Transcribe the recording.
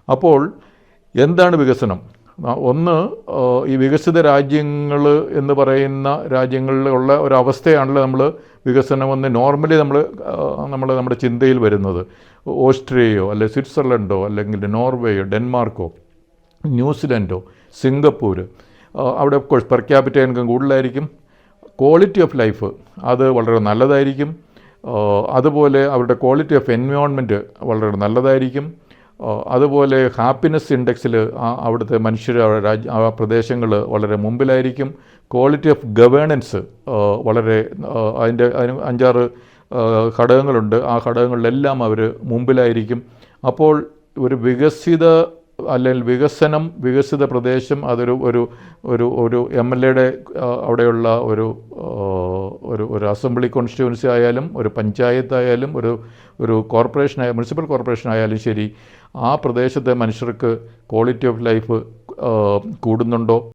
അപ്പോൾ എന്താണ് വികസനം? ഒന്ന്, ഈ വികസിത രാജ്യങ്ങൾ എന്ന് പറയുന്ന രാജ്യങ്ങളിലുള്ള ഒരവസ്ഥയാണല്ലോ നമ്മൾ വികസനമെന്ന് നോർമലി നമ്മുടെ ചിന്തയിൽ വരുന്നത്. ഓസ്ട്രേലിയയോ അല്ലെങ്കിൽ സ്വിറ്റ്സർലൻഡോ അല്ലെങ്കിൽ നോർവേയോ ഡെൻമാർക്കോ ന്യൂസിലൻഡോ സിംഗപ്പൂർ, അവിടെ of course per capita income കൂടുതലായിരിക്കും, ക്വാളിറ്റി ഓഫ് ലൈഫ് അത് വളരെ നല്ലതായിരിക്കും, അതുപോലെ അവരുടെ ക്വാളിറ്റി ഓഫ് എൻവയോൺമെൻറ്റ് വളരെ നല്ലതായിരിക്കും, അതുപോലെ ഹാപ്പിനെസ് ഇൻഡെക്സിൽ അവിടുത്തെ മനുഷ്യർ ആ പ്രദേശങ്ങൾ വളരെ മുമ്പിലായിരിക്കും, ക്വാളിറ്റി ഓഫ് ഗവേണൻസ് വളരെ അതിന് 5-6 ഘടകങ്ങളുണ്ട്, ആ ഘടകങ്ങളിലെല്ലാം അവർ മുമ്പിലായിരിക്കും. അപ്പോൾ ഒരു അല്ലെങ്കിൽ വികസിത പ്രദേശം അതൊരു ഒരു MLAയുടെ അവിടെയുള്ള ഒരു അസംബ്ലി കോൺസ്റ്റിറ്റ്യുവൻസി ആയാലും ഒരു പഞ്ചായത്തായാലും ഒരു കോർപ്പറേഷനായ മുനിസിപ്പൽ കോർപ്പറേഷൻ ആയാലും ശരി, ആ പ്രദേശത്തെ മനുഷ്യർക്ക് ക്വാളിറ്റി ഓഫ് ലൈഫ് കൂടുന്നുണ്ടോ?